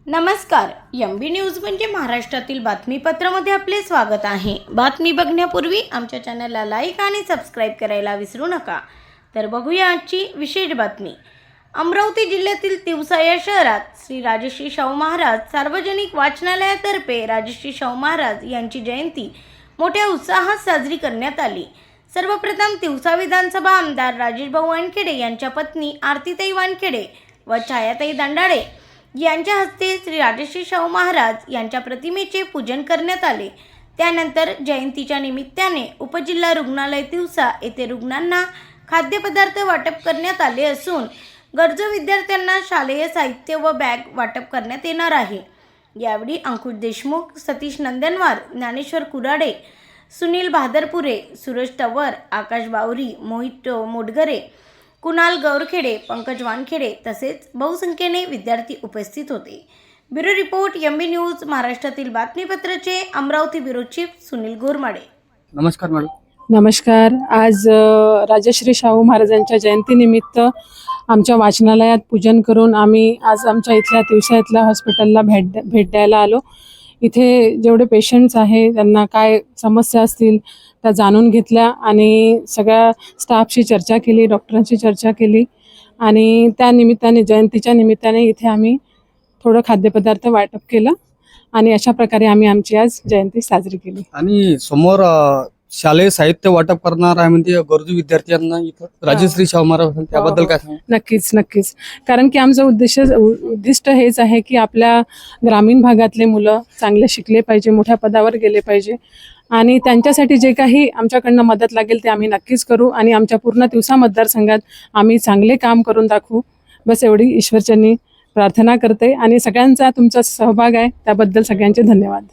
नमस्कार. MB news म्हणजे महाराष्ट्रातील बातमीपत्रामध्ये आपले स्वागत आहे. बातमी बघण्यापूर्वी आमच्या चॅनलला लाईक आणि सबस्क्राईब करायला विसरू नका. तर बघूया आजची विशेष बातमी. अमरावती जिल्ह्यातील तिवसा या शहरात श्री राजश्री शाहू महाराज सार्वजनिक वाचनालयातर्फे राजश्री शाहू महाराज यांची जयंती मोठ्या उत्साहात साजरी करण्यात आली. सर्वप्रथम तिवसा विधानसभा आमदार राजेशभाऊ वानखेडे यांच्या पत्नी आरतीताई वानखेडे व छायाताई दंडाळे यांच्या हस्ते श्री राजश्री शाहू महाराज यांच्या प्रतिमेचे पूजन करण्यात आले. त्यानंतर जयंतीच्या निमित्ताने उपजिल्हा रुग्णालय तिवसा येथे रुग्णांना खाद्यपदार्थ वाटप करण्यात आले असून गरजू विद्यार्थ्यांना शालेय साहित्य व बॅग वाटप करण्यात येणार आहे. यावेळी अंकुश देशमुख, सतीश नंदनवार, ज्ञानेश्वर कुराडे, सुनील भादरपुरे, सुरेश तवर, आकाश बावरी, मोहित मोडगरे, कुणाल गौरखेडे, पंकज वानखेडे तसेच बहुसंख्येने विद्यार्थी उपस्थित होते. Bureau report MB news. महाराष्ट्रातील बातमीपत्राचे अमरावती ब्युरो चीफ सुनील गोरमाडे. नमस्कार मॅडम. नमस्कार. आज राजश्री शाहू महाराजांच्या जयंतीनिमित्त आमच्या वाचनालयात पूजन करून आम्ही आज आमच्या इथल्या तिवसा इथल्या हॉस्पिटलला भेट द्यायला आलो. इथे जेवढे पेशंट्स आहे त्यांना काय समस्या असतील त्या जाणून घेतल्या आणि सगळ्या स्टाफशी चर्चा केली, डॉक्टरांशी चर्चा केली आणि त्या निमित्ताने जयंतीच्या निमित्ताने इथे आम्ही थोडं खाद्यपदार्थ वाटप केलं आणि अशा प्रकारे आम्ही आमची आज जयंती साजरी केली. आणि समोर शालेय साहित्य वाटप करणार आहे म्हणजे गरजू विद्यार्थ्यांना इथं राजश्री शाहू महाराज त्याबद्दल काय सांगा? नक्कीच. कारण की आमचं उद्दिष्ट हेच आहे की आपल्या ग्रामीण भागातले मुलं चांगले शिकले पाहिजे, मोठ्या पदावर गेले पाहिजे आणि त्यांच्यासाठी जे काही आमच्याकडनं मदत लागेल ते आम्ही नक्कीच करू आणि आमच्या पूर्ण तिवसा मतदारसंघात आम्ही चांगले काम करून दाखवू. बस एवढी ईश्वरचरणी प्रार्थना करते आणि सगळ्यांचा तुमचा सहभाग आहे त्याबद्दल सगळ्यांचे धन्यवाद.